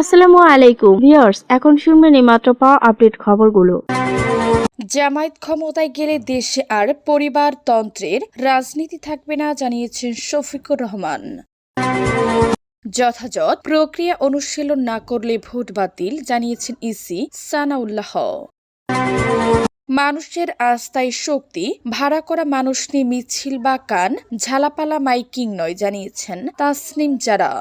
আসসালামু আলাইকুম ভিউয়ার্স, এখন শুনবেন এই মাত্র পাওয়া আপডেট খবরগুলো। জামায়াত ক্ষমতায় গেলে দেশে আর পরিবারতন্ত্রের রাজনীতি থাকবে না, জানিয়েছেন শফিকুর রহমান। যথাযথ প্রক্রিয়া অনুশীলন না করলে ভোট বাতিল, জানিয়েছেন ইসি সানাউল্লাহ। মানুষের আস্থায় শক্তি, ভাড়া করা মানুষ নিয়ে মিছিল বা কান ঝালাপালা মাইকিং নয়, জানিয়েছেন তাসনিম জারা।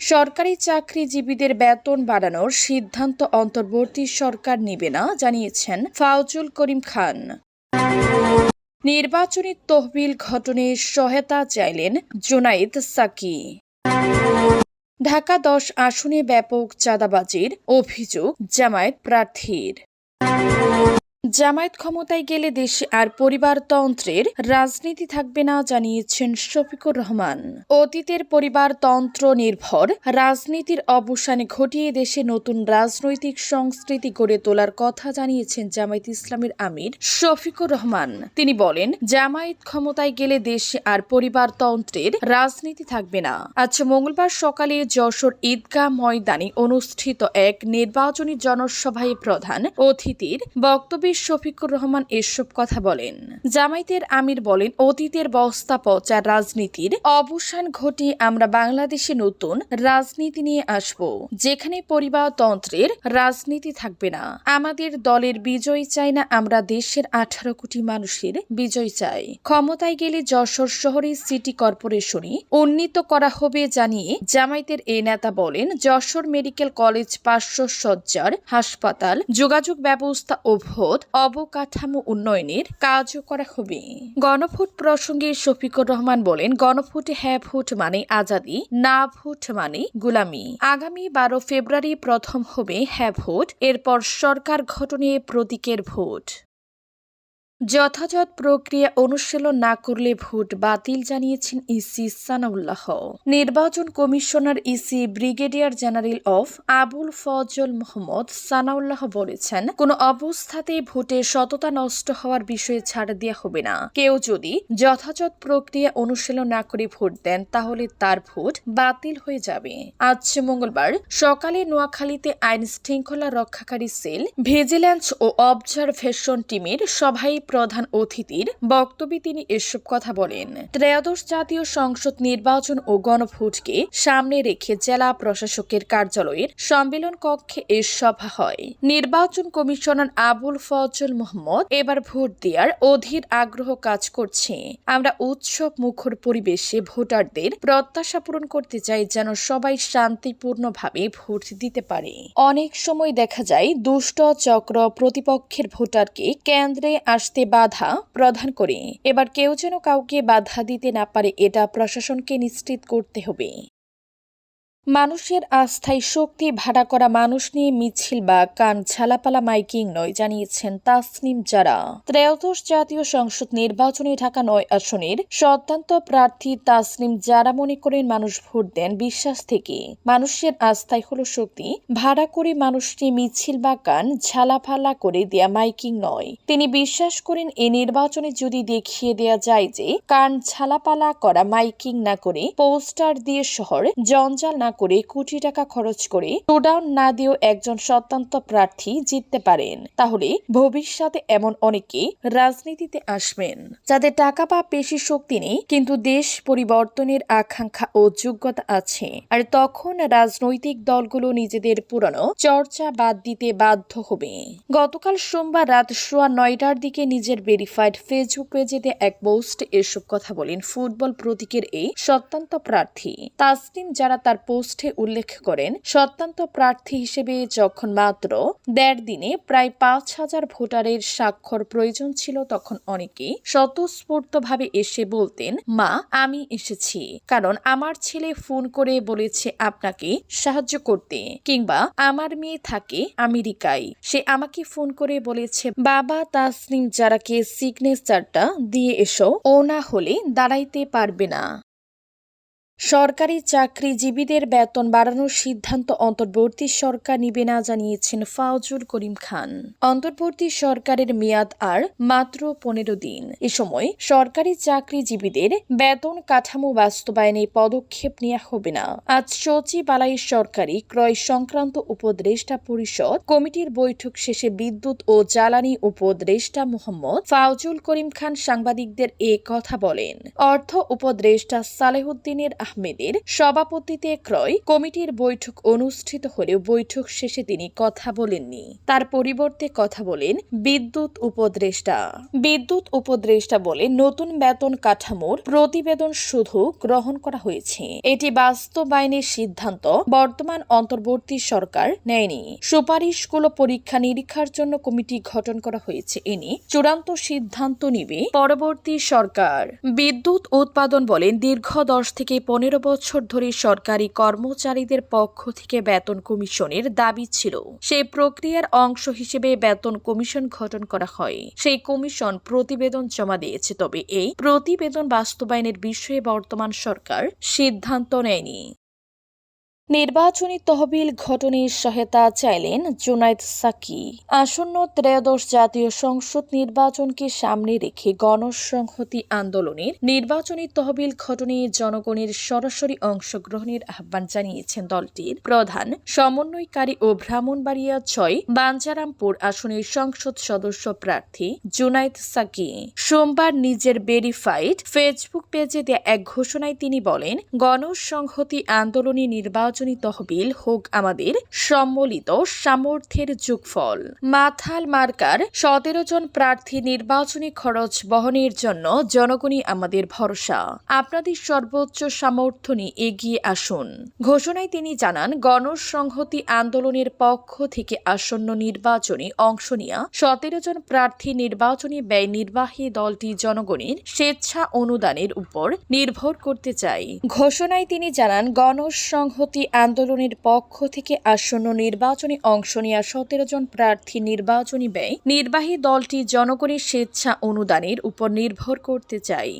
সরকারি চাকরিজীবীদের বেতন বাড়ানোর সিদ্ধান্ত অন্তর্বর্তী সরকার নেবে না, জানিয়েছেন ফাউজুল করিম খান। নির্বাচনী তহবিল গঠনে সহায়তা চাইলেন জুনাইদ সাকি। ঢাকা 10 আসনে ব্যাপক চাঁদাবাজির অভিযোগ জামায়াত প্রার্থীর। জামায়াত ক্ষমতায় গেলে দেশে আর পরিবারতন্ত্রের রাজনীতি থাকবে না, জানিয়েছেন শফিকুর রহমান। অতীতের পরিবারতন্ত্র নির্ভর রাজনীতির অবসান ঘটিয়ে দেশে নতুন রাজনৈতিক সংস্কৃতি গড়ে তোলার কথা জানিয়েছেন জামায়াত ইসলামের আমির শফিকুর রহমান। তিনি বলেন, জামায়াত ক্ষমতায় গেলে দেশে আর পরিবারতন্ত্রের রাজনীতি থাকবে না। আজ মঙ্গলবার সকালে যশোর ঈদগাহ ময়দানে অনুষ্ঠিত এক নির্বাচনী জনসভায় প্রধান অতিথির বক্তব্যে শফিকুর রহমান এসব কথা বলেন। জামায়াতের আমির বলেন, অতীতের বস্তা পচা রাজনীতির অবসান ঘটিয়ে আমরা বাংলাদেশে নতুন রাজনীতি নিয়ে আসব, যেখানে পরিবারতন্ত্রের রাজনীতি থাকবে না। আমাদের দলের বিজয় চাই না, আমরা দেশের 18 কোটি মানুষের বিজয় চাই। ক্ষমতায় গেলে যশোর শহরে সিটি কর্পোরেশনই উন্নীত করা হবে, জানিয়ে জামায়াতের এই নেতা বলেন, যশোর মেডিকেল কলেজ 500 শয্যার হাসপাতাল, যোগাযোগ ব্যবস্থা ও ভোট অবকাঠামো উন্নয়নের কাজও করা হবে। গণভোট প্রসঙ্গে শফিকুর রহমান বলেন, গণভোটে হ্যাঁ ভোট মানে আজাদি, না ভোট মানে গুলামি। আগামী 12 ফেব্রুয়ারি প্রথম হবে হ্যাঁ ভোট, এরপর সরকার গঠনে প্রতীকের ভোট। যথাযথ প্রক্রিয়া অনুশীলন না করলে ভোট বাতিল, জানিয়েছেন ইসি সানাউল্লাহ। নির্বাচন commissioner EC brigadier general of Abul Fazal Mohammad Sanaullah বলেছেন, কোনো অবস্থাতেই ভোটের সততা নষ্ট হওয়ার বিষয়ে ছাড় দেওয়া হবে না। কেউ যদি যথাযথ প্রক্রিয়া অনুশীলন না করে ভোট দেন, তাহলে তার ভোট বাতিল হয়ে যাবে। আজ মঙ্গলবার সকালে নোয়াখালীতে আইন শৃঙ্খলা রক্ষাকারী সেল, ভিজিল্যান্স ও অবজারভেশন টিমের সভায় প্রধান অতিথির বক্তব্যে তিনি এসব কথা বলেন। ত্রয়োদশ জাতীয় সংসদ নির্বাচন ও গণভোটকে সামনে রেখে জেলা প্রশাসকের কার্যালয়ের সম্মেলন কক্ষে এ সভা হয়। নির্বাচন কমিশনার আবুল ফজল মোহাম্মদ, এবার ভোট দেওয়ার অধীর আগ্রহ কাজ করছে। আমরা উৎসব মুখর পরিবেশে ভোটারদের প্রত্যাশা পূরণ করতে চাই, যেন সবাই শান্তিপূর্ণভাবে ভোট দিতে পারে। অনেক সময় দেখা যায় দুষ্ট চক্র প্রতিপক্ষের ভোটারকে কেন্দ্রে আসতে বাধা প্রদান করে। এবার কেউ যেন কাউকে বাধা দিতে না পারে, এটা প্রশাসনকে নিশ্চিত করতে হবে। মানুষের আস্থায় শক্তি, ভাড়া করা মানুষ নিয়ে মিছিল বা কান ঝালাপালা মাইকিং নয়, জানিয়েছেন তাসনিম জারা। ত্রয়োদশ জাতীয় সংসদ নির্বাচনে ঢাকা 9 আসনের স্বতন্ত্র প্রার্থী তাসনিম জারা মনে করেন, মানুষ ভোট দেন বিশ্বাস থেকে। মানুষের আস্থায় হলো শক্তি, ভাড়া করে মানুষ নিয়ে মিছিল বা কান ঝালাপালা করে দেয়া মাইকিং নয়। তিনি বিশ্বাস করেন, এই নির্বাচনে যদি দেখিয়ে দেয়া যায় যে কান ঝালাপালা করা মাইকিং না করে, পোস্টার দিয়ে শহর জঞ্জাল না করে, কোটি টাকা খরচ করে শোডাউন না দিয়েও একজন স্বতন্ত্র প্রার্থী জিততে পারেন, তাহলে ভবিষ্যতে এমন অনেকে রাজনীতিতে আসবেন যাদের টাকা বা পেশি শক্তি নেই, কিন্তু দেশ পরিবর্তনের আকাঙ্ক্ষা ও যোগ্যতা আছে। আর তখন রাজনৈতিক দলগুলো নিজেদের পুরনো চর্চা বাদ দিতে বাধ্য হবে। গতকাল সোমবার রাত 9:15টার দিকে নিজের ভেরিফাইড ফেসবুক পেজে এক পোস্ট এসব কথা বলেন ফুটবল প্রতীকের এই স্বতন্ত্র প্রার্থী তাসনিম জারা। তার পোস্টে উল্লেখ করেন, স্বতন্ত্র প্রার্থী হিসেবে যখন মাত্র 1.5 দিনে প্রায় 5,000 ভোটারের স্বাক্ষর প্রয়োজন ছিল, তখন অনেকে স্বতঃস্ফূর্তভাবে এসে বলতেন, মা আমি এসেছি, কারণ আমার ছেলে ফোন করে বলেছে আপনাকে সাহায্য করতে, কিংবা আমার মেয়ে থাকে আমেরিকায়, সে আমাকে ফোন করে বলেছে বাবা তাসনিম জারাকে সিগনেচারটা দিয়ে এসো, ও না হলে দাঁড়াইতে পারবে না। সরকারি চাকরিজীবীদের বেতন বাড়ানোর সিদ্ধান্ত অন্তর্বর্তী সরকার নিবে না জানিয়েছেন ফাউজুল করিম খান। অন্তর্বর্তী সরকারের মেয়াদ আর মাত্র 15 দিন। এ সময় সরকারি চাকরিজীবীদের বেতন কাঠামো বাস্তবায়নে পদক্ষেপ নেওয়া হবে না। আজ সচিবালয়ে সরকারি ক্রয় সংক্রান্ত উপদেষ্টা পরিষদ কমিটির বৈঠক শেষে বিদ্যুৎ ও জ্বালানি উপদেষ্টা মোহাম্মদ ফাউজুল করিম খান সাংবাদিকদের এ কথা বলেন। অর্থ উপদেষ্টা সালেহুদ্দিনের আহমেদের সভাপতিত্বে ক্রয় কমিটির বৈঠক অনুষ্ঠিত হলেও বৈঠক শেষে তিনি কথা বলেননি। তার পরিবর্তে কথা বলেন বিদ্যুৎ উপদেষ্টা বলেন, নতুন বেতন কাঠামোর প্রতিবেদন শুধু গ্রহণ করা হয়েছে, এটি বাস্তবায়নের সিদ্ধান্ত বর্তমান অন্তর্বর্তী সরকার নেয়নি। সুপারিশগুলো পরীক্ষা নিরীক্ষার জন্য কমিটি গঠন করা হয়েছে, এ নিয়ে চূড়ান্ত সিদ্ধান্ত নিবে পরবর্তী সরকার। বিদ্যুৎ উৎপাদন বলেন, দীর্ঘ 10 থেকে 15 বছর ধরে সরকারি কর্মচারীদের পক্ষ থেকে বেতন কমিশনের দাবি ছিল। সেই প্রক্রিয়ার অংশ হিসেবে বেতন কমিশন গঠন করা হয়। সেই কমিশন প্রতিবেদন জমা দিয়েছে, তবে এই প্রতিবেদন বাস্তবায়নের বিষয়ে বর্তমান সরকার সিদ্ধান্ত নেয়নি। নির্বাচনী তহবিল গঠনের সহায়তা চাইলেন জুনাইদ সাকি। আসন্ন ত্রয়োদশ জাতীয় সংসদ নির্বাচনকে সামনে রেখে গণসংহতি আন্দোলনের নির্বাচনী তহবিল গঠনে জনগণের সরাসরি অংশগ্রহণের আহ্বান জানিয়েছেন দলটির প্রধান সমন্বয়কারী ও ব্রাহ্মণবাড়িয়া 6 বাঞ্ছারামপুর আসনের সংসদ সদস্য প্রার্থী জুনাইদ সাকি। সোমবার নিজের ভেরিফাইড ফেসবুক পেজে দেয়া এক ঘোষণায় তিনি বলেন, গণসংহতি আন্দোলনী নির্বাচনী তহবিল হোক আমাদের সম্মিলিত সামর্থ্যের যোগফল। মাথাল মার্কার 17 জন প্রার্থী নির্বাচনী খরচ বহনের জন্য জনগণই আমাদের ভরসা। আপনাদের সর্বোচ্চ সামর্থ্য নিয়ে এগিয়ে আসুন। ঘোষণায় তিনি জানান, গণসংহতি আন্দোলনের পক্ষ থেকে আসন্ন নির্বাচনে অংশ নেওয়া 17 জন প্রার্থী নির্বাচনী ব্যয় নির্বাহী দলটি জনগণের স্বেচ্ছা অনুদানের উপর নির্ভর করতে চায়। ঘোষণায় তিনি জানান, গণসংহতি আন্দোলনের পক্ষ থেকে আসন্ন নির্বাচনে অংশ নেওয়া 17 জন প্রার্থী নির্বাচনী ব্যয় নির্বাহী দলটি জনগণের স্বেচ্ছা অনুদানের উপর নির্ভর করতে চায়।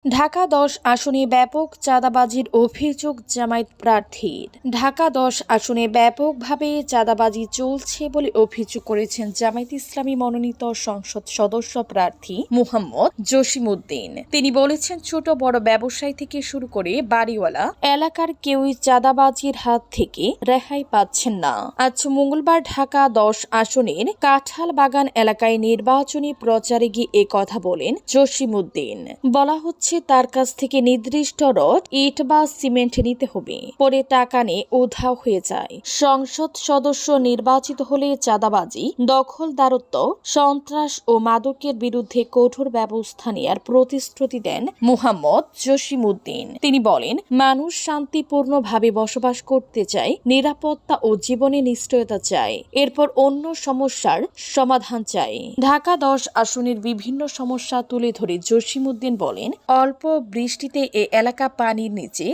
ঢাকা 10 আসনে ব্যাপক চাঁদাবাজির অভিযোগ জামায়াত প্রার্থীর। ঢাকা 10 আসনে ব্যাপকভাবে চাঁদাবাজি চলছে বলে অভিযোগ করেছেন জামায়াত ইসলামী মনোনীত সংসদ সদস্য প্রার্থী মুহাম্মদ জসিমউদ্দিন। তিনি বলেছেন, ছোট বড় ব্যবসায়ী থেকে শুরু করে বাড়িওয়ালা এলাকার কেউই চাঁদাবাজির হাত থেকে রেহাই পাচ্ছেন না। আজ মঙ্গলবার ঢাকা 10 আসনের কাঁঠাল বাগান এলাকায় নির্বাচনী প্রচারে গিয়ে এ কথা বলেন জসিমউদ্দিন। বলা হচ্ছে, তার কাছ থেকে নির্দিষ্ট রড, ইট বা সিমেন্ট নিতে হবে, পরে টাকা নিয়ে উধাও হয়ে যায়। সংসদ সদস্য নির্বাচিত হলে চাঁদাবাজি, দখলদারত্ব, সন্ত্রাস ও মাদকের বিরুদ্ধে কঠোর ব্যবস্থা নেয়ার প্রতিশ্রুতি দেন মুহাম্মদ জসিমউদ্দিন। তিনি বলেন, মানুষ শান্তিপূর্ণভাবে বসবাস করতে চায়, নিরাপত্তা ও জীবনে নিশ্চয়তা চায়, এরপর অন্য সমস্যার সমাধান চায়। ঢাকা 10 আসনের বিভিন্ন সমস্যা তুলে ধরে জসিমউদ্দিন বলেন, অল্প বৃষ্টিতে এ এলাকা পানির নিচে